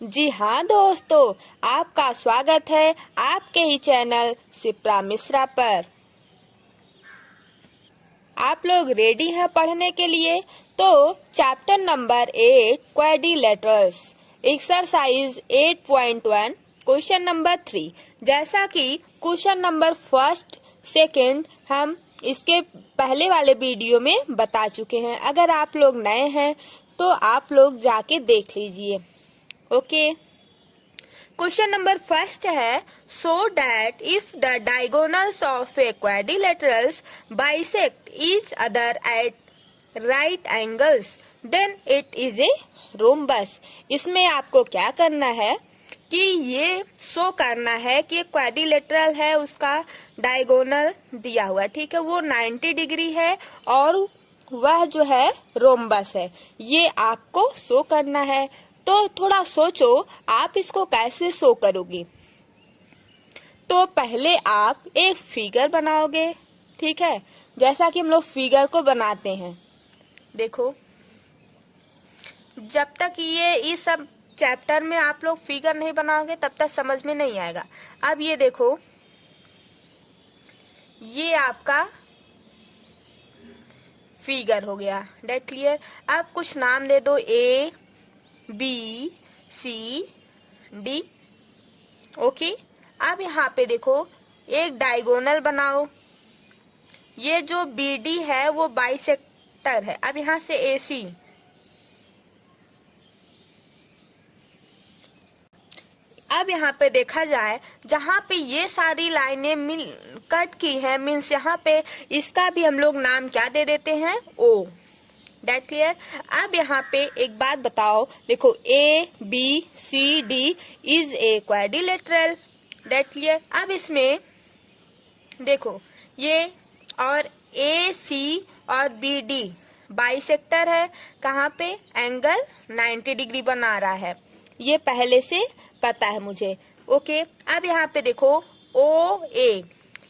जी हाँ दोस्तों, आपका स्वागत है आपके ही चैनल सिप्रा मिश्रा पर। आप लोग रेडी हैं पढ़ने के लिए? तो chapter number 8 quadrilaterals exercise 8.1 question number 3। जैसा कि क्वेश्चन नंबर फर्स्ट सेकंड हम इसके पहले वाले वीडियो में बता चुके हैं। अगर आप लोग नए हैं तो आप लोग जाके देख लीजिए। ओके, क्वेश्चन नंबर फर्स्ट है, so that if the diagonals of a quadrilaterals bisect each other at right angles then it is a rhombus. इसमें आपको क्या करना है कि ये शो करना है कि क्वाड्रिलेटरल है, उसका डायगोनल दिया हुआ, ठीक है, वो 90 डिग्री है और वह जो है रोम्बस है। ये आपको शो करना है। तो थोड़ा सोचो आप इसको कैसे शो करोगे। तो पहले आप एक फिगर बनाओगे, ठीक है, जैसा कि हम लोग फिगर को बनाते हैं। देखो, जब तक ये इस सब चैप्टर में आप लोग फिगर नहीं बनाओगे तब तक समझ में नहीं आएगा। अब ये देखो, ये आपका फिगर हो गया, डेट क्लियर। अब कुछ नाम दे दो, A B C D. Okay, अब यहाँ पे देखो एक डायगोनल बनाओ। ये जो बी डी है वो बाइसेक्टर है। अब यहाँ से ए सी, अब यहाँ पे देखा जाए जहाँ पे ये सारी लाइनें मिल कट की है, मीन्स यहाँ पे इसका भी हम लोग नाम क्या दे देते हैं, ओ। Date clear. अब यहाँ पे एक बात बताओ, देखो A B C D is a quadrilateral. That clear. अब इसमें देखो ये और ए सी और बी डी बाइसेक्टर है, कहाँ पे, एंगल 90 डिग्री बना रहा है, ये पहले से पता है मुझे। ओके, अब यहाँ पे देखो ओ ए,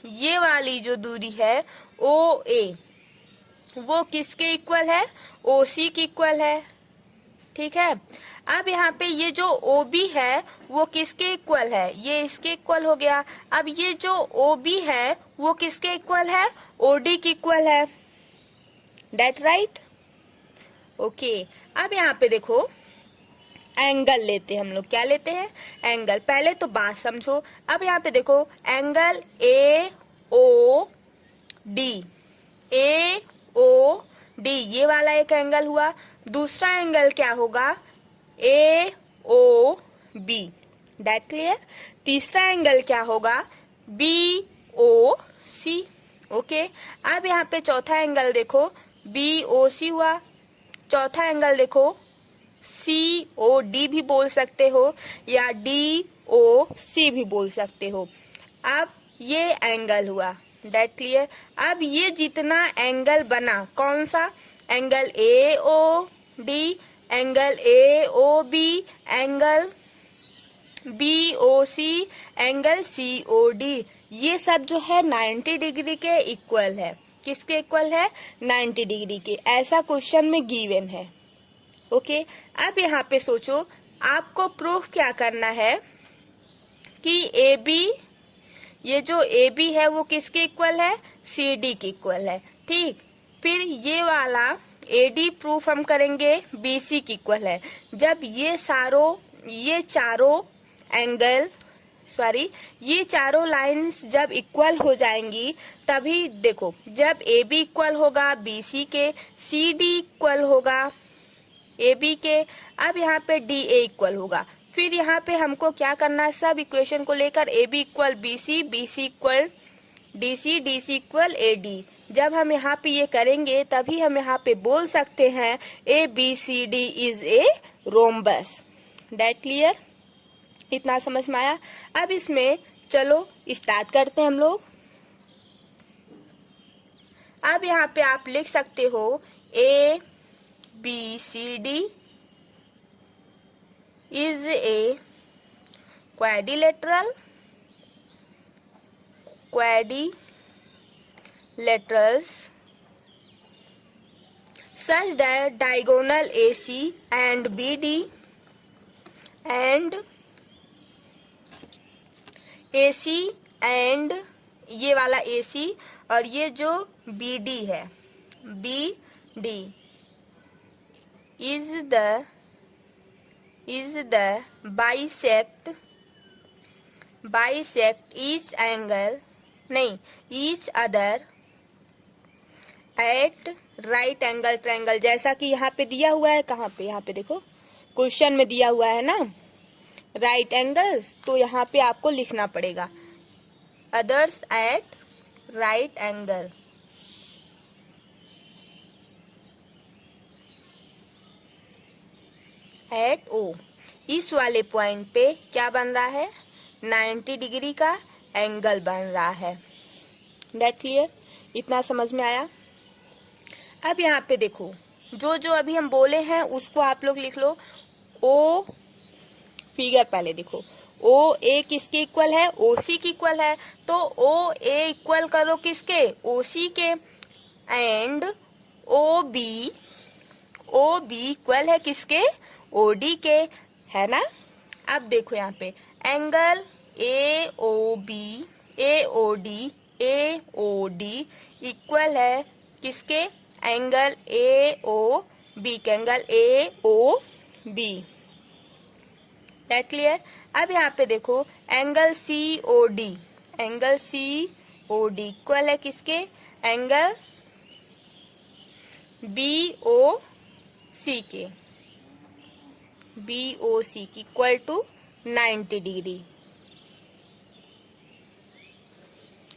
ये वाली जो दूरी है ओ ए, वो किसके इक्वल है, ओ सी के इक्वल है, ठीक है। अब यहाँ पे ये जो ओ बी है वो किसके इक्वल है, ये इसके इक्वल हो गया। अब ये जो ओ बी है वो किसके इक्वल है, ओ डी के इक्वल है। That right. ओके, अब यहाँ पे देखो एंगल लेते हैं हम लोग, क्या लेते हैं, एंगल। पहले तो बात समझो। अब यहाँ पे देखो angle A O D, A O D, ये वाला एक एंगल हुआ। दूसरा एंगल क्या होगा, A O B. That clear. तीसरा एंगल क्या होगा, बी ओ सी। ओके, अब यहाँ पे चौथा एंगल देखो, बी ओ सी हुआ। चौथा एंगल देखो, सी ओ डी भी बोल सकते हो या डी ओ सी भी बोल सकते हो। अब ये एंगल हुआ, डेट क्लियर। अब ये जितना एंगल बना, कौन सा, angle A O D, angle A O B, angle B O C, angle C O D, ये सब जो है 90 डिग्री के इक्वल है। किसके इक्वल है, 90 डिग्री के। ऐसा क्वेश्चन में गिवन है। ओके, अब यहाँ पे सोचो आपको प्रूफ क्या करना है कि ए बी, ये जो ए बी है वो किसके इक्वल है, सी डी के इक्वल है, ठीक। फिर ये वाला ए डी प्रूफ हम करेंगे बी सी के इक्वल है। जब ये चारों एंगल, सॉरी, ये चारों लाइंस जब इक्वल हो जाएंगी तभी देखो, जब ए बी इक्वल होगा बी सी के, सी डी इक्वल होगा ए बी के, अब यहाँ पे डी ए इक्वल होगा। फिर यहाँ पे हमको क्या करना है, सब इक्वेशन को लेकर A B equal B C equal D C equal A D. जब हम यहाँ पे ये करेंगे तभी हम यहाँ पे बोल सकते हैं A B C D is a rhombus. That clear. इतना समझ में आया। अब इसमें चलो स्टार्ट करते हैं हम लोग। अब यहाँ पे आप लिख सकते हो A B C D is a quadrilaterals such that diagonal AC and BD and AC and ये वाला AC और ये जो BD है, BD is the bisect each other at right angle triangle, जैसा कि यहाँ पे दिया हुआ है। कहाँ पे? यहाँ पे देखो, क्वेश्चन में दिया हुआ है ना राइट एंगल्स, तो यहाँ पे आपको लिखना पड़ेगा others at right angle. At O, इस वाले पॉइंट पे क्या बन रहा है? 90 डिग्री का एंगल बन रहा है। That clear? इतना समझ में आया? अब यहाँ पे देखो, जो जो अभी हम बोले हैं उसको आप लोग लिख लो। O फिगर पहले देखो, OA किसके इक्वल है? OC की इक्वल है, तो OA इक्वल करो किसके? OC के। एंड OB इक्वल है किसके? OD के, है ना। अब देखो यहाँ पे एंगल AOD इक्वल है किसके? एंगल AOB के, एंगल AOB। That clear? अब यहाँ पे देखो एंगल COD इक्वल है किसके? एंगल BOC के, BOC की equal to 90 degree.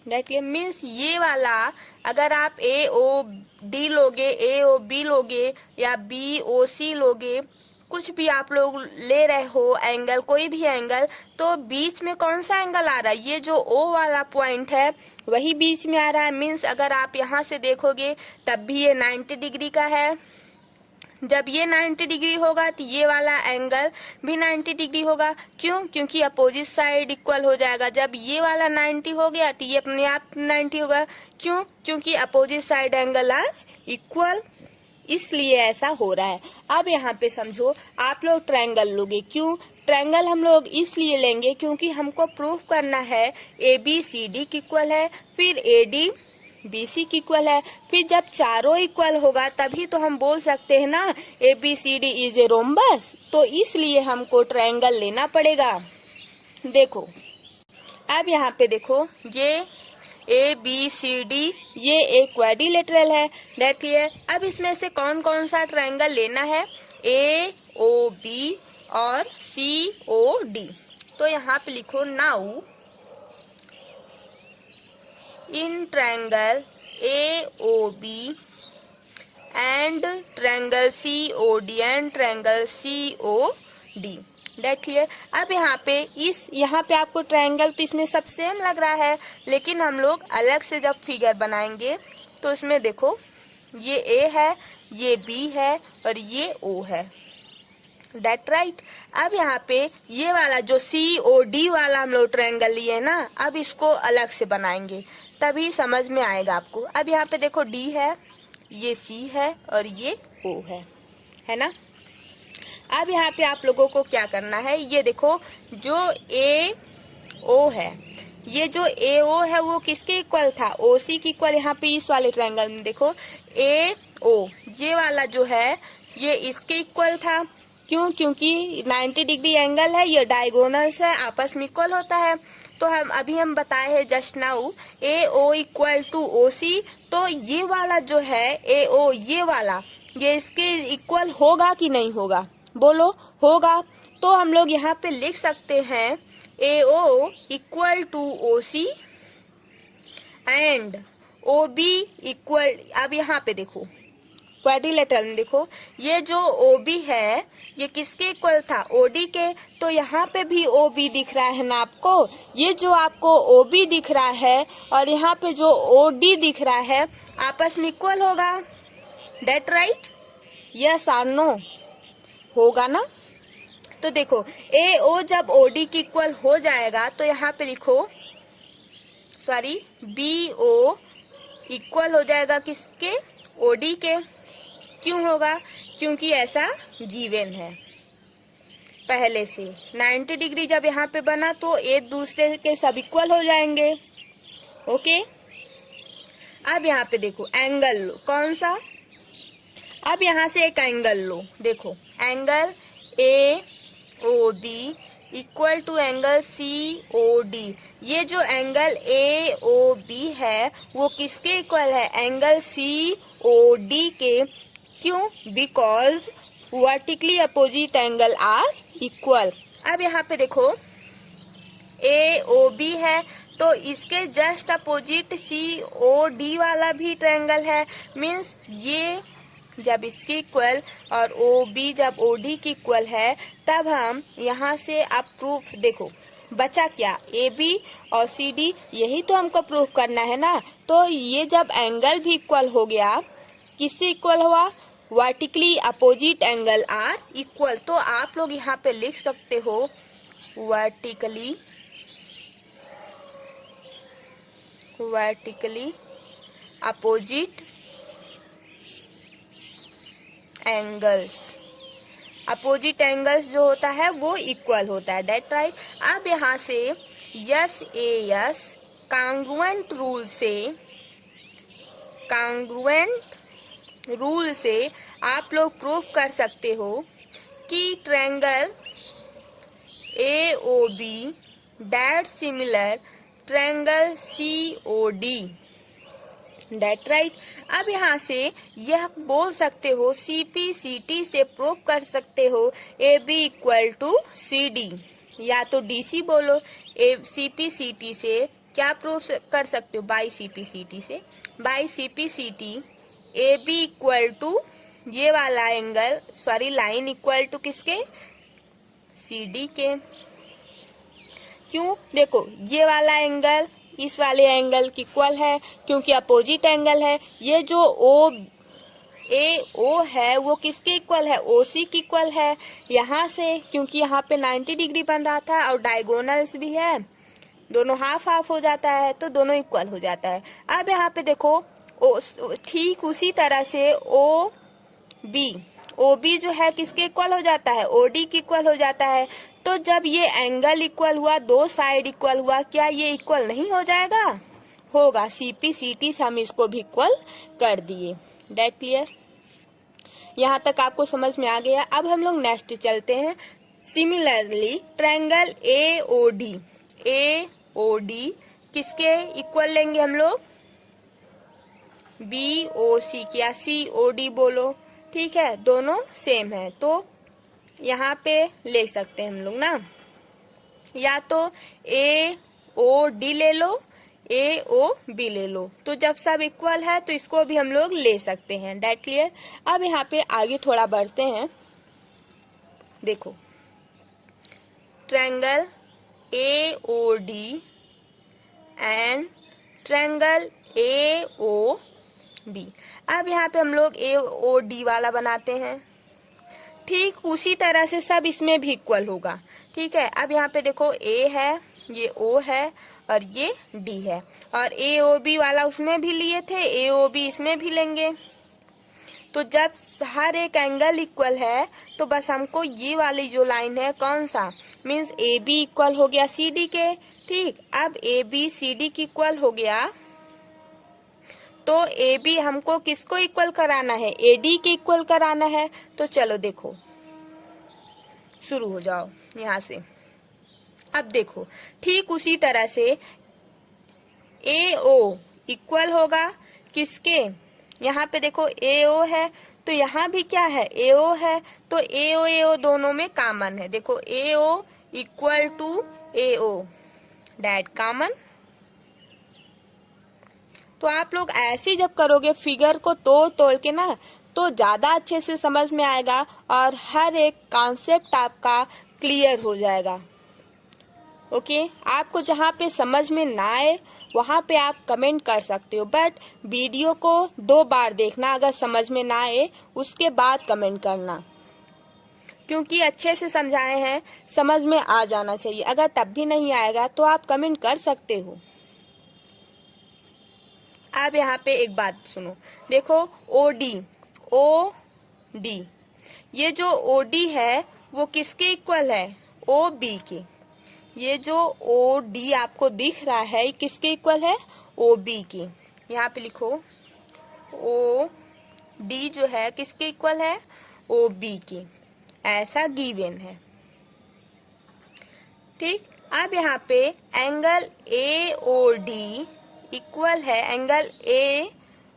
That clear? Means ये वाला अगर आप AOD लोगे, AOB लोगे या BOC लोगे, कुछ भी आप लोग ले रहे हो एंगल, कोई भी एंगल, तो बीच में कौन सा एंगल आ रहा है? ये जो O वाला पॉइंट है वही बीच में आ रहा है। मीन्स अगर आप यहाँ से देखोगे तब भी ये 90 डिग्री का है। जब ये 90 डिग्री होगा तो ये वाला एंगल भी 90 डिग्री होगा। क्यों? क्योंकि अपोजिट साइड इक्वल हो जाएगा। जब ये वाला 90 हो गया तो ये अपने आप 90 होगा। क्यों? क्योंकि opposite side angle are equal, इसलिए ऐसा हो रहा है। अब यहाँ पे समझो, आप लोग ट्रायंगल लोगे। क्यों ट्रायंगल हम लोग इसलिए लेंगे? क्योंकि हमको प्रूफ करना है ABCD की इक्वल है, फिर AD BC की इक्वल है। फिर जब चारों इक्वल होगा तभी तो हम बोल सकते हैं ना ABCD इज ए रोम्बस। तो इसलिए हमको ट्रायंगल लेना पड़ेगा। देखो अब यहाँ पे देखो, ये ABCD ये एक क्वाड्रिलेटरल है। That clear? अब इसमें से कौन कौन सा ट्रायंगल लेना है? AOB और COD। तो यहाँ पे लिखो now in triangle AOB and triangle COD and triangle COD। That clear? अब यहाँ पे आपको ट्रायंगल तो इसमें सब सेम लग रहा है, लेकिन हम लोग अलग से जब फिगर बनाएंगे तो इसमें देखो ये A है, ये B है और ये O है। That right? अब यहाँ पे ये वाला जो COD वाला हम लोग ट्रायंगल लिए ना, अब इसको अलग से बनाएंगे तभी समझ में आएगा आपको। अब यहाँ पे देखो D है, ये C है और ये O है ना। अब यहाँ पे आप लोगों को क्या करना है? ये देखो जो AO है, ये जो AO है वो किसके इक्वल था? OC की इक्वल। यहाँ पे इस वाले ट्रायंगल में देखो AO ये वाला जो है ये इसके इक्वल था। क्यों? क्योंकि 90 डिग्री एंगल है, ये डायगोनल्स है, आपस में इक्वल होता है। तो हम बताए हैं just now AO equal to OC। तो ये वाला जो है AO ये वाला, ये इसके इक्वल होगा कि नहीं होगा? बोलो होगा। तो हम लोग यहाँ पे लिख सकते हैं AO equal to OC and OB equal. अब यहाँ पे देखो क्वाड्रिलेटरल में देखो, ये जो OB है ये किसके इक्वल था? OD के। तो यहाँ पे भी OB दिख रहा है ना आपको? ये जो आपको OB दिख रहा है और यहाँ पे जो OD दिख रहा है आपस में इक्वल होगा। That right? यस और नो? होगा ना। तो देखो AO जब OD की इक्वल हो जाएगा तो यहाँ पे लिखो BO इक्वल हो जाएगा किसके? OD के। क्यों होगा? क्योंकि ऐसा गिवन है। पहले से 90 डिग्री जब यहाँ पे बना तो एक दूसरे के सब इक्वल हो जाएंगे। ओके, अब यहाँ पे देखो एंगल लो, कौन सा, अब यहाँ से एक एंगल लो, देखो angle A O B equal to angle C O D. ये जो एंगल ए ओ बी है वो किसके इक्वल है, एंगल सी ओ डी के। क्यों, because vertically opposite angle are equal. अब यहाँ पे देखो ए ओ बी है तो इसके just opposite C O D वाला भी ट्रायंगल है, मीन्स ये जब इसकी इक्वल और ओ बी जब ओ डी की इक्वल है तब हम यहाँ से अब प्रूफ देखो बचा क्या, ए बी और सी डी, यही तो हमको प्रूफ करना है ना। तो ये जब एंगल भी इक्वल हो गया, किससे इक्वल हुआ, vertically opposite angle are equal. तो आप लोग यहाँ पे लिख सकते हो vertically opposite angles, opposite angles जो होता है वो इक्वल होता है, दैट राइट। अब यहाँ से S A S congruent rule से आप लोग प्रूव कर सकते हो कि triangle A O B that similar triangle C O D, that right. अब यहाँ से यह बोल सकते हो सी पी सी टी से प्रूव कर सकते हो A B equal to C D, या तो डी सी बोलो, ए सी पी सी टी से क्या प्रूव कर सकते हो, by C P C T से, by C P C T A B equal to ये वाला angle, sorry line equal to किसके, सी डी के। क्यों, देखो ये वाला एंगल इस वाले एंगल की इक्वल है क्योंकि अपोजिट एंगल है। ये जो ओ ए ओ है वो किसके इक्वल है, ओ सी की इक्वल है। यहाँ से क्योंकि यहाँ पे 90 डिग्री बन रहा था और डायगोनल्स भी है, दोनों हाफ हाफ हो जाता है तो दोनों इक्वल हो जाता है। अब यहाँ पे देखो ठीक उसी तरह से ओ बी जो है किसके इक्वल हो जाता है, ओ डी की इक्वल हो जाता है। तो जब ये एंगल इक्वल हुआ, दो साइड इक्वल हुआ, क्या ये इक्वल नहीं हो जाएगा, होगा। सी पी सी टी से हम इसको भी इक्वल कर दिए, दैट क्लियर। यहाँ तक आपको समझ में आ गया। अब हम लोग नेक्स्ट चलते हैं। Similarly triangle A O D किसके इक्वल लेंगे हम लोग, बी ओ सी या सी ओ डी बोलो, ठीक है, दोनों सेम है तो यहाँ पे ले सकते हैं हम लोग ना, या तो ए ओ डी ले लो, ए ओ बी ले लो। तो जब सब इक्वल है तो इसको भी हम लोग ले सकते हैं, दैट क्लियर। अब यहाँ पे आगे थोड़ा बढ़ते हैं। देखो triangle A O D and triangle A O B. अब यहाँ पे हम लोग ए ओ डी वाला बनाते हैं, ठीक उसी तरह से सब इसमें भी इक्वल होगा, ठीक है। अब यहाँ पे देखो ए है, ये ओ है और ये डी है, और ए ओ बी वाला उसमें भी लिए थे, ए ओ बी इसमें भी लेंगे। तो जब हर एक एंगल इक्वल है तो बस हमको ये वाली जो लाइन है कौन सा, मीन्स ए बी इक्वल हो गया सी डी के, ठीक। अब ए बी सी डी की इक्वल हो गया तो ए बी हमको किसको इक्वल कराना है, ए डी के इक्वल कराना है। तो चलो देखो शुरू हो जाओ यहाँ से। अब देखो ठीक उसी तरह से ए ओ इक्वल होगा किसके, यहाँ पे देखो ए ओ है तो यहाँ भी क्या है, ए ओ है, तो ए ओ दोनों में कॉमन है। देखो A O equal to A O, that common. तो आप लोग ऐसे जब करोगे फिगर को तोड़ के ना तो ज्यादा अच्छे से समझ में आएगा और हर एक कॉन्सेप्ट आपका क्लियर हो जाएगा। ओके, आपको जहाँ पे समझ में ना आए वहाँ पे आप कमेंट कर सकते हो, बट वीडियो को 2 बार देखना, अगर समझ में ना आए उसके बाद कमेंट करना, क्योंकि अच्छे से समझाए हैं, समझ में आ जाना चाहिए। अगर तब भी नहीं आएगा तो आप कमेंट कर सकते हो। अब यहाँ पे एक बात सुनो, देखो ओ डी ये जो ओ डी है वो किसके इक्वल है? ओ बी के। ये जो ओ डी आपको दिख रहा है किसके इक्वल है? ओ बी की। यहाँ पे लिखो ओ डी जो है किसके इक्वल है? ओ बी की। ऐसा गिवन है। ठीक, अब यहाँ पे angle A O D equal है, angle A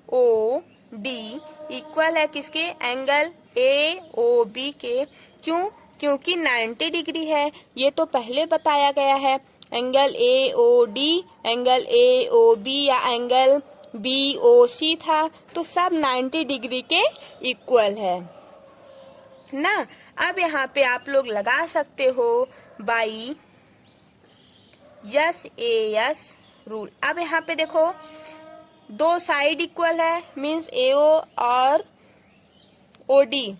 O D equal है किसके? एंगल ए ओ बी के। क्यों? क्योंकि 90 डिग्री है, ये तो पहले बताया गया है। Angle A O D, angle A O B या एंगल बी ओ सी था, तो सब 90 डिग्री के इक्वल है ना। अब यहाँ पे आप लोग लगा सकते हो by yes A yes rule. अब यहाँ पे देखो दो साइड इक्वल है, मीन्स एओ और ओडी।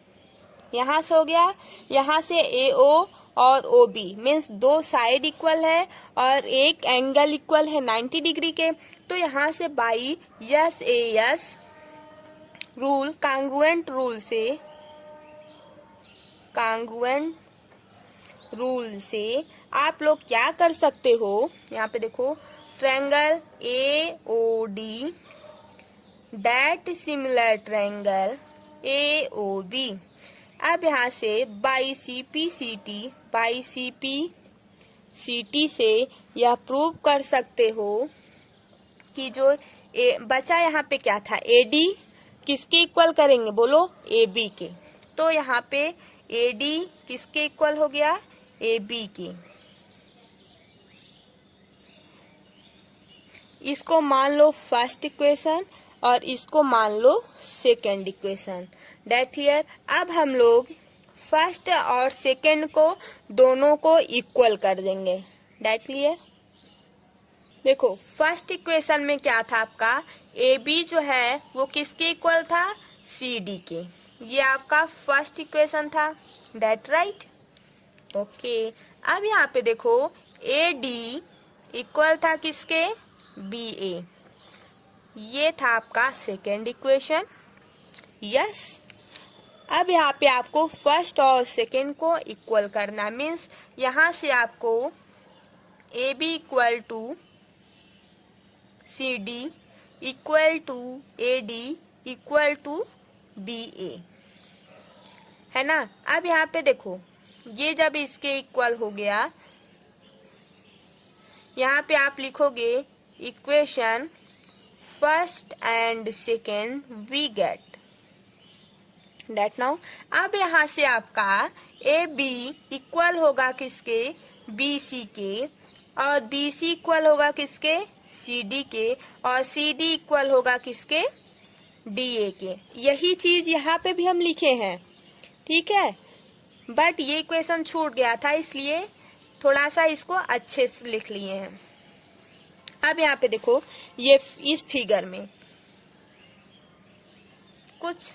यहाँ से हो गया, यहाँ से एओ और ओ बी, मीन्स दो साइड इक्वल है और एक एंगल इक्वल है 90 डिग्री के। तो यहाँ से by yes A yes rule, congruent rule से आप लोग क्या कर सकते हो? यहाँ पे देखो triangle A O D that similar triangle A O B. अब यहाँ से by C P C T से यह प्रूव कर सकते हो कि जो बचा यहाँ पे क्या था? ए डी किसके इक्वल करेंगे? बोलो, ए बी के। तो यहाँ पे ए डी किसके इक्वल हो गया? ए बी के। इसको मान लो फर्स्ट इक्वेशन और इसको मान लो सेकेंड इक्वेशन। That clear? अब हम लोग फर्स्ट और सेकेंड को दोनों को इक्वल कर देंगे। That clear? देखो फर्स्ट इक्वेशन में क्या था आपका? ए बी जो है वो किसके इक्वल था? सी डी के। ये आपका फर्स्ट इक्वेशन था। That right? ओके। अब यहाँ पे देखो ए डी इक्वल था किसके? बी ए। ये था आपका सेकेंड इक्वेशन। यस। अब यहाँ पे आपको फर्स्ट और सेकेंड को इक्वल करना, मीन्स यहाँ से आपको A B equal to C D equal to A D equal to B A, है ना। अब यहाँ पे देखो ये जब इसके इक्वल हो गया, यहाँ पे आप लिखोगे equation first and second we get that now. अब यहाँ से आपका ए बी इक्वल होगा किसके? बी सी के, और बी सी इक्वल होगा किसके? सी डी के, और सी डी इक्वल होगा किसके? डी ए के। यही चीज यहाँ पे भी हम लिखे हैं, ठीक है। बट ये इक्वेशन छूट गया था, इसलिए थोड़ा सा इसको अच्छे से लिख लिए हैं। अब यहाँ पे देखो ये इस फिगर में कुछ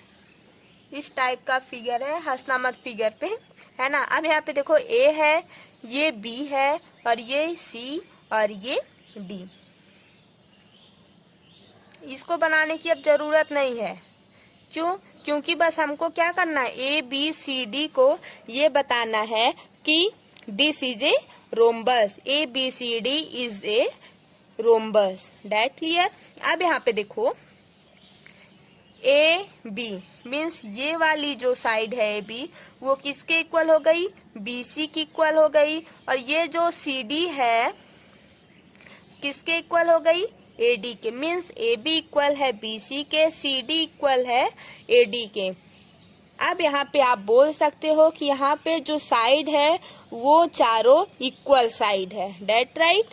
इस टाइप का फिगर है, हंसना मत फिगर पे, है ना। अब यहाँ पे देखो ए है, ये बी है, और ये सी और ये डी। इसको बनाने की अब जरूरत नहीं है। क्यों? क्योंकि बस हमको क्या करना है? ए बी सी डी को ये बताना है कि this is a rhombus. A B C D is a rhombus. That clear? अब यहाँ पे देखो ए बी मीन्स ये वाली जो साइड है ए बी वो किसके इक्वल हो गई? बी सी की इक्वल हो गई। और ये जो सी डी है किसके इक्वल हो गई? ए डी के। मीन्स ए बी इक्वल है बी सी के, सी डी इक्वल है ए डी के। अब यहाँ पे आप बोल सकते हो कि यहाँ पे जो साइड है वो चारों इक्वल साइड है। That right?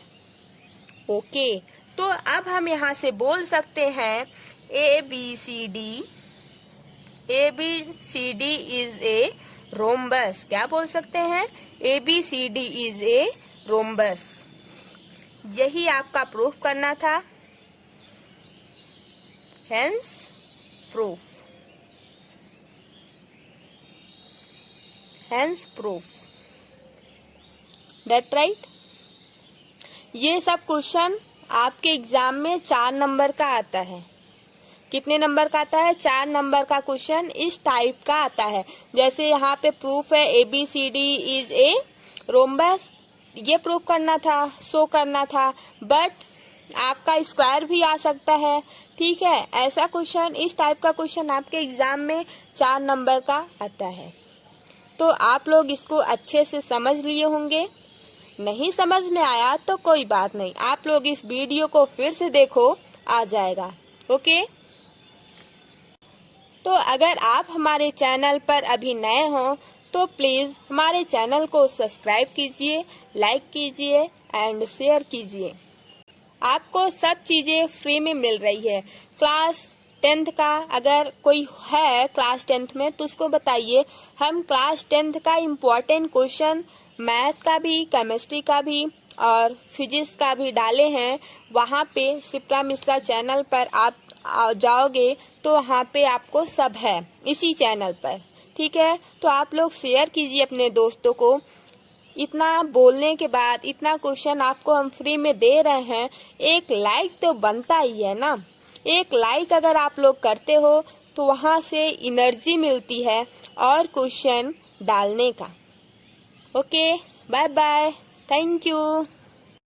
ओके। तो अब हम यहाँ से बोल सकते हैं A B C D is a rhombus. क्या बोल सकते हैं? A B C D is a rhombus. यही आपका प्रूफ करना था। Hence proof. That right? ये सब क्वेश्चन आपके एग्जाम में 4 नंबर का आता है। कितने नंबर का आता है? 4 नंबर का क्वेश्चन इस टाइप का आता है। जैसे यहाँ पे प्रूफ है ABCD इज ए रोम्बस, ये प्रूफ करना था, शो करना था, बट आपका स्क्वायर भी आ सकता है। ठीक है, ऐसा क्वेश्चन, इस टाइप का क्वेश्चन आपके एग्जाम में 4 नंबर का आता है। तो आप लोग इसको अच्छे से समझ लिए होंगे। नहीं समझ में आया तो कोई बात नहीं, आप लोग इस वीडियो को फिर से देखो, आ जाएगा। ओके, तो अगर आप हमारे चैनल पर अभी नए हो तो प्लीज हमारे चैनल को सब्सक्राइब कीजिए, लाइक कीजिए एंड शेयर कीजिए। आपको सब चीजें फ्री में मिल रही है। क्लास 10th का अगर कोई है क्लास 10th में तो उसको बताइए, हम क्लास 10th का इम्पोर्टेंट क्वेश्चन मैथ का भी, केमिस्ट्री का भी और फिजिक्स का भी डाले हैं। वहाँ पे शिप्रा मिश्रा चैनल पर आप जाओगे तो वहाँ पे आपको सब है इसी चैनल पर। ठीक है, तो आप लोग शेयर कीजिए अपने दोस्तों को। इतना बोलने के बाद, इतना क्वेश्चन आपको हम फ्री में दे रहे हैं, एक लाइक तो बनता ही है ना। एक लाइक अगर आप लोग करते हो तो वहाँ से एनर्जी मिलती है और क्वेश्चन डालने का। Okay, bye bye, thank you.